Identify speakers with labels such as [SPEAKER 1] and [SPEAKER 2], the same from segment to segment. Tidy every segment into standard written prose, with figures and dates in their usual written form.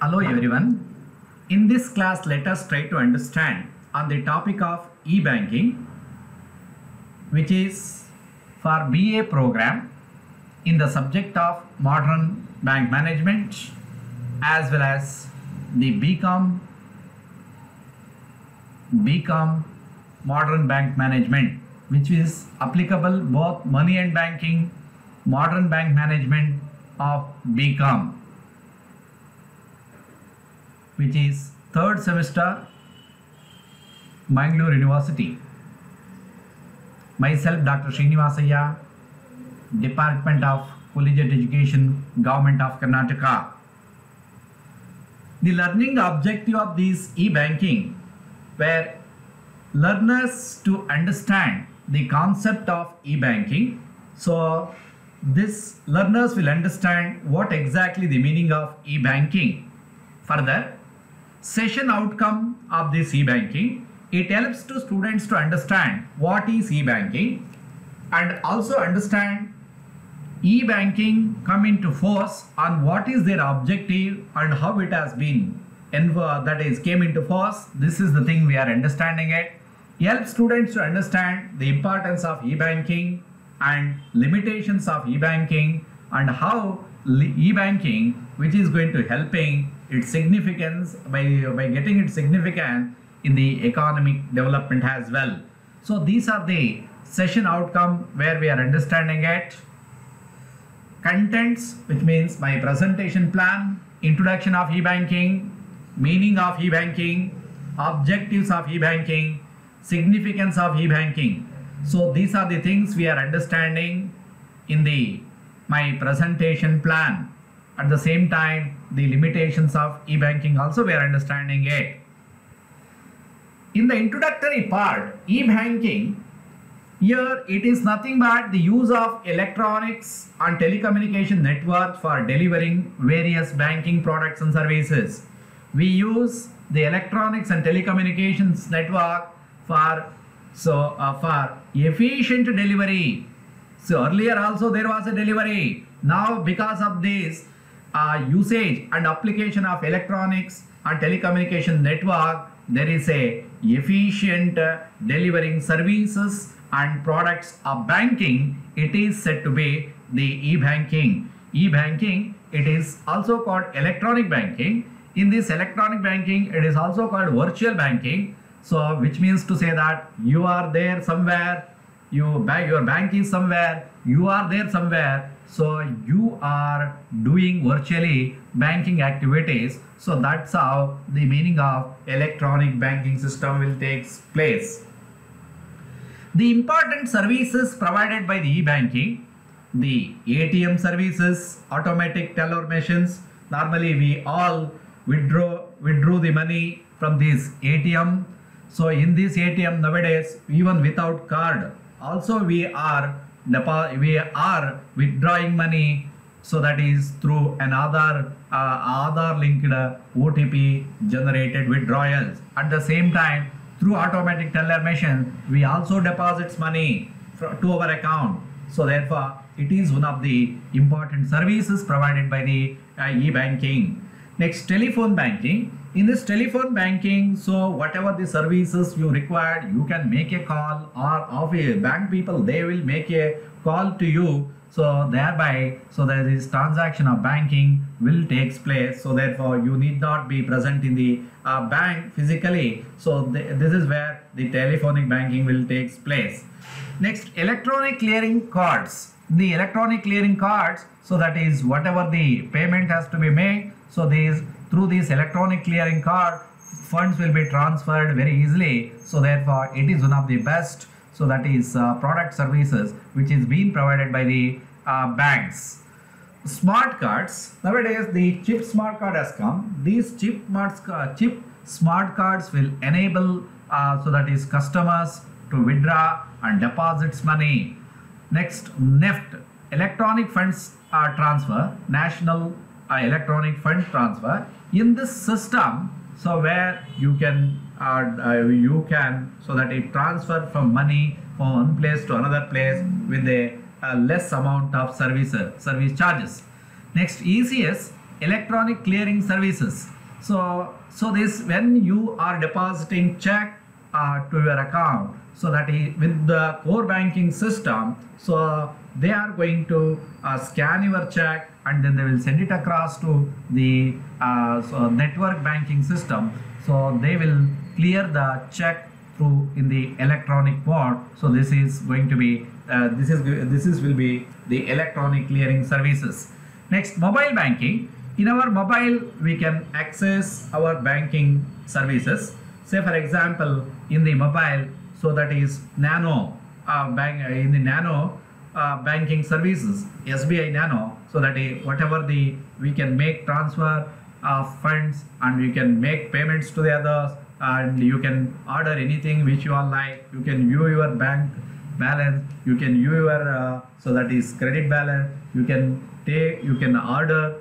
[SPEAKER 1] Hello everyone. In this class, let us try to understand on the topic of e-banking, which is for BA program in the subject of modern bank management, as well as the BCom modern bank management, which is applicable both money and banking, modern bank management of BCom, which is third semester, Mangalore University. Myself, Dr. Srinivasaya, Department of Collegiate Education, Government of Karnataka. The learning objective of this e-banking were learners to understand the concept of e-banking. So this learners will understand what exactly the meaning of e-banking. Further, session outcome of this e-banking, it helps to students to understand what is e-banking and also understand e-banking come into force on what is their objective and how it has been came into force. This is the thing we are understanding it. Help students to understand the importance of e-banking and limitations of e-banking and how e-banking, which is going to helping its significance by getting its significance in the economic development as well. So these are the session outcome where we are understanding it. Contents, which means my presentation plan, introduction of e-banking, meaning of e-banking, objectives of e-banking, significance of e-banking. So these are the things we are understanding in my presentation plan. At the same time, the limitations of e-banking also we are understanding it. In the introductory part, e-banking, here it is nothing but the use of electronics and telecommunication networks for delivering various banking products and services. We use the electronics and telecommunications network for efficient delivery. So earlier also there was a delivery. Now because of this usage and application of electronics and telecommunication network, there is a efficient delivering services and products of banking. It is said to be the e-banking. E-banking, it is also called electronic banking. In this electronic banking, it is also called virtual banking. So which means to say that you are there somewhere, your bank is somewhere, you are there somewhere. So you are doing virtually banking activities. So that's how the meaning of electronic banking system will take place. The important services provided by the e-banking, the ATM services, automatic teller machines. Normally we all withdraw the money from this ATM. So in this ATM nowadays, even without card, also we are withdrawing money. So that is through an Aadhaar linked OTP generated withdrawals. At the same time, through automatic teller machine, we also deposits money to our account. So therefore, it is one of the important services provided by the e-banking. Next, telephone banking. In this telephone banking, so whatever the services you require, you can make a call, or of a bank people, they will make a call to you. So thereby, so that this transaction of banking will take place. So therefore, you need not be present in the bank physically. So this is where the telephonic banking will take place. Next, electronic clearing cards. The electronic clearing cards, so that is whatever the payment has to be made. So through this electronic clearing card, funds will be transferred very easily. So therefore, it is one of the best. So that is product services which is being provided by the banks. Smart cards. Nowadays, the chip smart card has come. These chip smart cards will enable so that is customers to withdraw and deposits money. Next, NEFT, electronic funds transfer, national electronic fund transfer. In this system, so where you can so that it transfer from money from one place to another place with a less amount of service charges. Next, ECS, electronic clearing services. So this, when you are depositing check to your account, so that is with the core banking system, so they are going to scan your check and then they will send it across to the network banking system. So they will clear the check through in the electronic mode. So this is going to be this will be the electronic clearing services. Next, mobile banking. In our mobile, we can access our banking services. Say for example, in the mobile, so that is Nano in the Nano banking services, SBI Nano. So that is whatever we can make transfer of funds and you can make payments to the others, and you can order anything which you are like. You can view your bank balance, you can view your so that is credit balance, you can order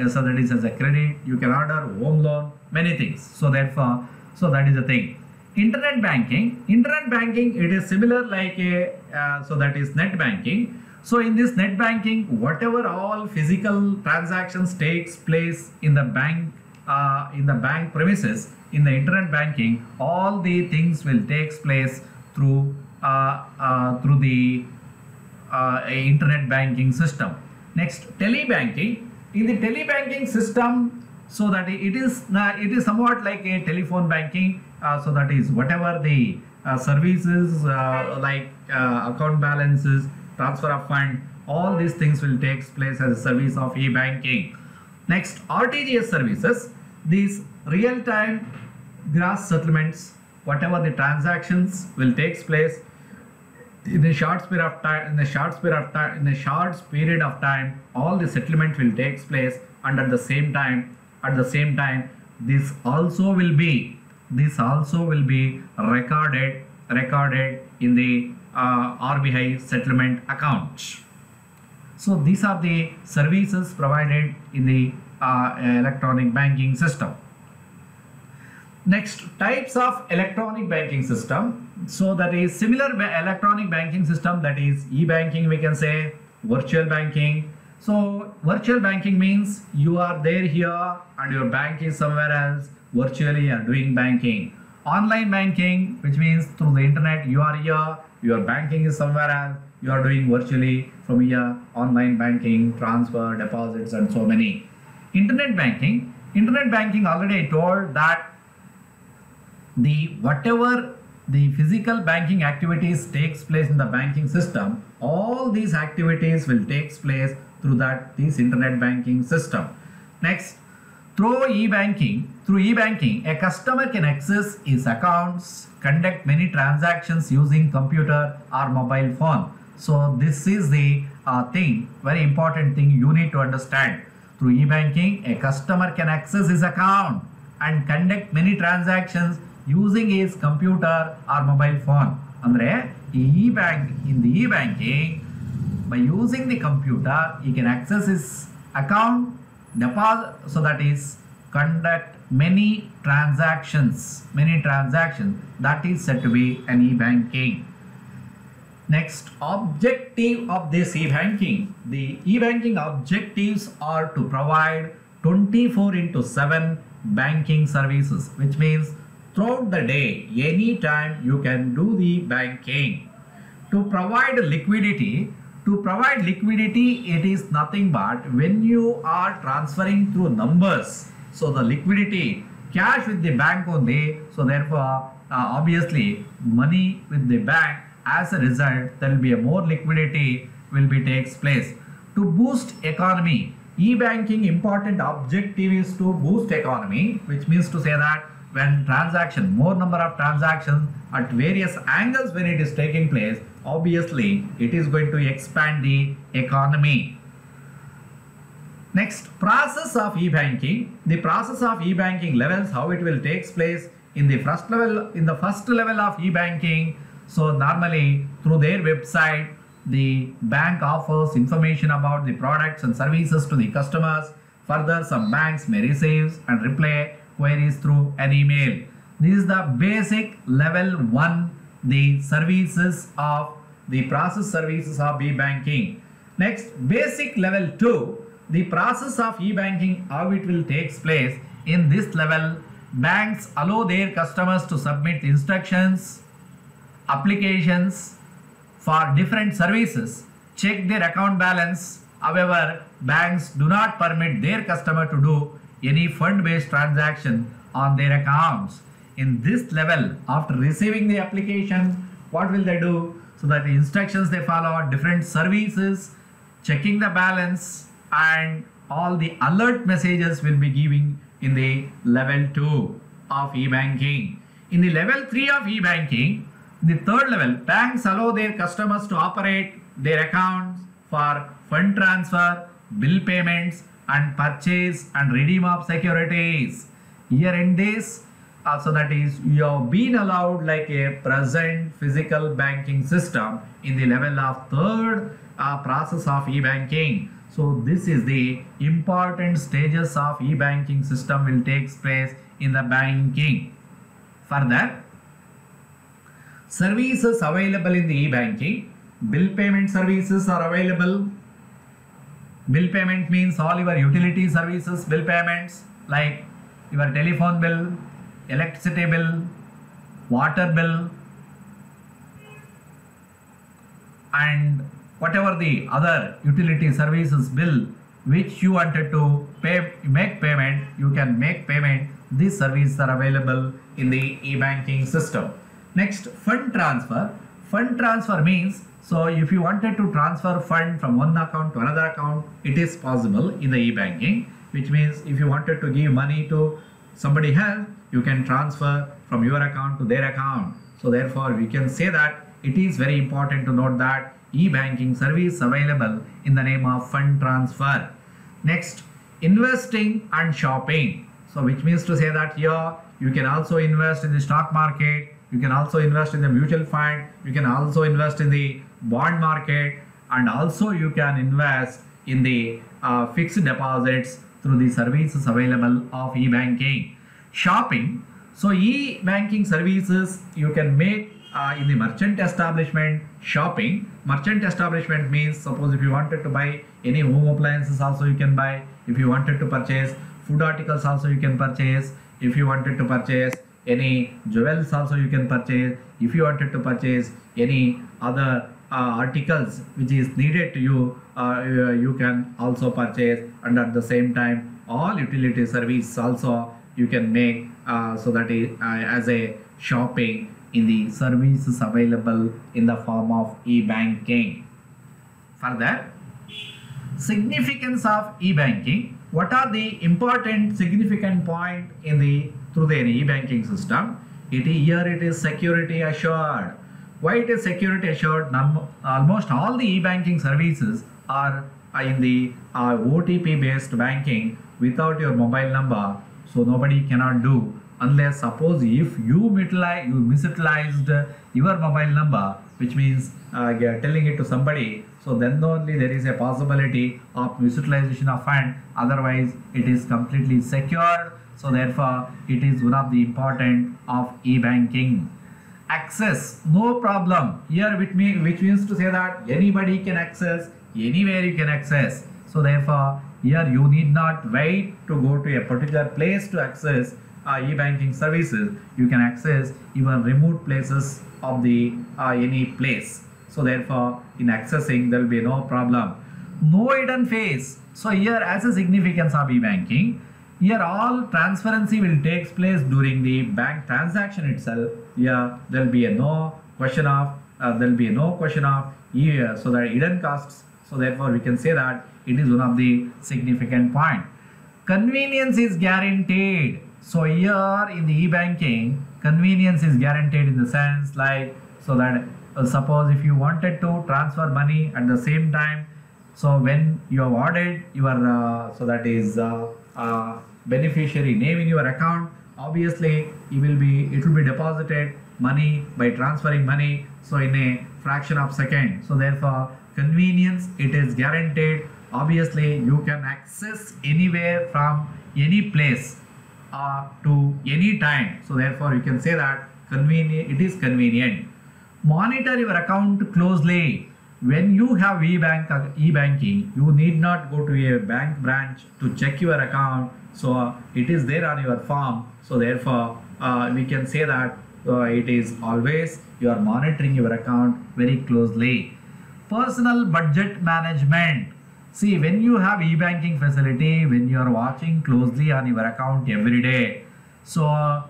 [SPEAKER 1] so that is as a credit, you can order home loan, many things. So therefore, so that is the thing. Internet banking, it is similar like a so that is net banking. So in this net banking, whatever all physical transactions takes place in the bank premises, in the internet banking, all the things will takes place through the internet banking system. Next, telebanking. In the telebanking system, so that it is somewhat like a telephone banking. So that is whatever the services like account balances, transfer of fund, all these things will take place as a service of e-banking. Next, RTGS services. These real-time gross settlements, whatever the transactions will take place in a short period of time, all the settlement will take place, and at the same time, this also will be recorded in the RBI settlement account. So these are the services provided in the electronic banking system. Next, types of electronic banking system. So that is similar electronic banking system, that is e-banking, we can say virtual banking. So virtual banking means you are there here and your bank is somewhere else, virtually you are doing banking. Online banking, which means through the internet, you are here, your banking is somewhere else, you are doing virtually from here, online banking, transfer, deposits, and so many. Internet banking already I told that whatever the physical banking activities takes place in the banking system, all these activities will take place through this internet banking system. Next, through e-banking, a customer can access his accounts, conduct many transactions using computer or mobile phone. So this is the very important thing you need to understand. Through e-banking, a customer can access his account and conduct many transactions using his computer or mobile phone. Andre, in the e-banking, by using the computer, he can access his account, deposit, so that is conduct many transactions. That is said to be an e-banking. Next, objective of this e-banking. The e-banking objectives are to provide 24/7 banking services, which means throughout the day, anytime you can do the banking. To provide liquidity, it is nothing but when you are transferring through numbers. So the liquidity, cash with the bank only. So therefore, obviously, money with the bank. As a result, there will be a more liquidity takes place. To boost economy, e-banking important objective is to boost economy, which means to say that when more number of transactions at various angles when it is taking place, obviously it is going to expand the economy. Next, process of e-banking. The process of e-banking levels, how it will take place in the first level of e-banking. So normally through their website, the bank offers information about the products and services to the customers. Further, some banks may receive and reply queries through an email. This is the basic level 1, the process services of e-banking. Next, basic level 2, the process of e-banking, how it will takes place in this level. Banks allow their customers to submit instructions, applications for different services, check their account balance. However, banks do not permit their customer to do any fund-based transaction on their accounts. In this level, after receiving the application, what will they do? So that the instructions they follow are different services, checking the balance, and all the alert messages will be giving in the level 2 of e-banking. In the level 3 of e-banking, the third level, banks allow their customers to operate their accounts for fund transfer, bill payments, and purchase and redeem of securities. Here in this, so that is, you have been allowed like a present physical banking system in the level of third process of e-banking. So this is the important stages of e-banking system will take place in the banking. Further, services available in the e-banking, bill payment services are available. Bill payment means all your utility services bill payments like your telephone bill, electricity bill, water bill, and whatever the other utility services bill which you wanted to make payment, you can make payment. These services are available in the e-banking system. Next, fund transfer. Fund transfer means, so if you wanted to transfer fund from one account to another account, it is possible in the e-banking, which means if you wanted to give money to somebody else, you can transfer from your account to their account. So therefore, we can say that it is very important to note that e-banking service available in the name of fund transfer. Next, investing and shopping. So which means to say that here you can also invest in the stock market, you can also invest in the mutual fund, you can also invest in the bond market, and also you can invest in the fixed deposits through the services available of e-banking. Shopping. So e-banking services you can make in the merchant establishment shopping. Merchant establishment means, suppose if you wanted to buy any home appliances also you can buy. If you wanted to purchase food articles also you can purchase. If you wanted to purchase any jewels also you can purchase. If you wanted to purchase any other articles which is needed to you, you can also purchase, and at the same time all utility service also you can make, so that is as a shopping in the services available in the form of e-banking. Further, significance of e-banking. What are the important significant point in the through the e-banking system? It is security assured. Why it is security assured? Almost all the e-banking services are in the OTP based banking without your mobile number. So nobody cannot do, unless suppose if you misutilized your mobile number, which means telling it to somebody, so then only there is a possibility of misutilization of fund. Otherwise it is completely secured. So therefore it is one of the important of e-banking. Access, no problem here, which means to say that anybody can access, anywhere you can access. So therefore here you need not wait to go to a particular place to access e-banking services. You can access even remote places of the any place. So therefore in accessing there will be no problem. No hidden fees. So here, as a significance of e-banking, here all transparency will take place during the bank transaction itself. Here there will be no question of so that hidden costs. So therefore we can say that it is one of the significant point. Convenience is guaranteed. So here in the e-banking, convenience is guaranteed in the sense like, so that suppose if you wanted to transfer money at the same time, so when you have ordered your so that is beneficiary name in your account, obviously it will be deposited money by transferring money, so in a fraction of second. So therefore convenience, it is guaranteed. Obviously you can access anywhere from any place to any time. So therefore you can say that it is convenient. Monitor your account closely. when you have e-banking, you need not go to a bank branch to check your account. So it is there on your form. So therefore, we can say that it is always you are monitoring your account very closely. Personal budget management. See, when you have e-banking facility, when you are watching closely on your account every day, so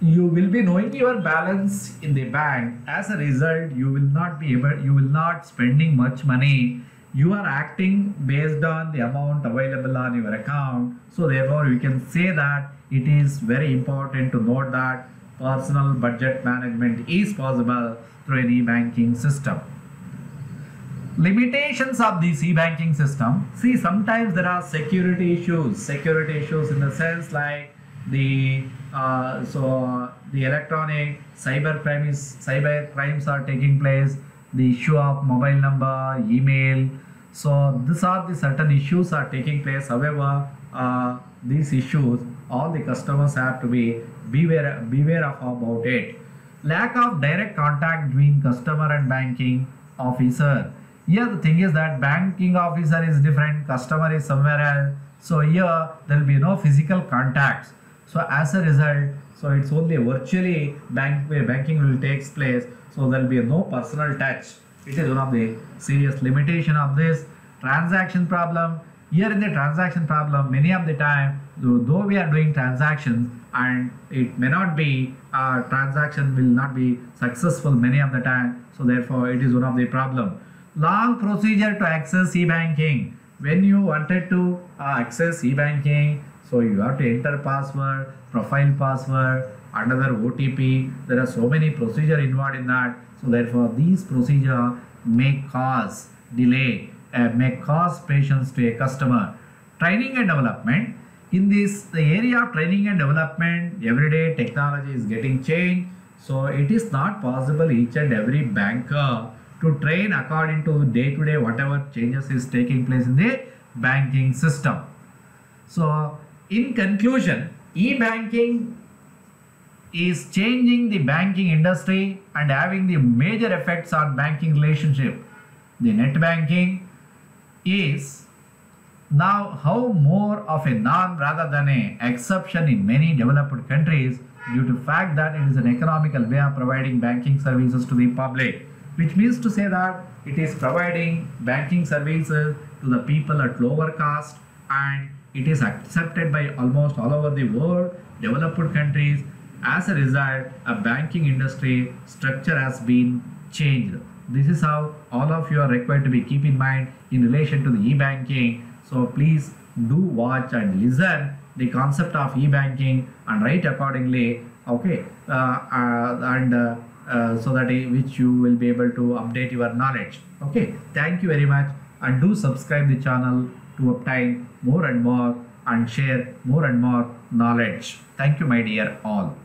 [SPEAKER 1] you will be knowing your balance in the bank. As a result, you will not spending much money. You are acting based on the amount available on your account. So therefore, we can say that it is very important to note that personal budget management is possible through an e-banking system. Limitations of this e-banking system. See, sometimes there are security issues in the sense like the electronic cyber crimes are taking place, the issue of mobile number, email. So these are the certain issues are taking place. However, these issues, all the customers have to be beware of about it. Lack of direct contact between customer and banking officer. Here the thing is that banking officer is different, customer is somewhere else. So here there will be no physical contacts. So as a result, so it's only virtually banking will takes place. So there will be no personal touch. It is one of the serious limitation of this. Transaction problem. Here in the transaction problem, many of the time, though we are doing transactions and it may not be, transaction will not be successful many of the time. So therefore, it is one of the problem. Long procedure to access e-banking. When you wanted to access e-banking, so you have to enter password, profile password, another OTP. There are so many procedure involved in that. So therefore, these procedure may cause delay, may cause patience to a customer. Training and development. In the area of training and development, everyday technology is getting changed. So it is not possible each and every banker to train according to day-to-day whatever changes is taking place in the banking system. So in conclusion, e-banking is changing the banking industry and having the major effects on banking relationship. The net banking is now how more of a norm rather than an exception in many developed countries due to the fact that it is an economical way of providing banking services to the public, which means to say that it is providing banking services to the people at lower cost, and it is accepted by almost all over the world, developed countries. As a result, a banking industry structure has been changed. This is how all of you are required to be keep in mind in relation to the e-banking. So please do watch and listen the concept of e-banking and write accordingly. Okay, so that which you will be able to update your knowledge. Okay, thank you very much, and do subscribe the channel to obtain more and more and share more and more knowledge. Thank you, my dear all.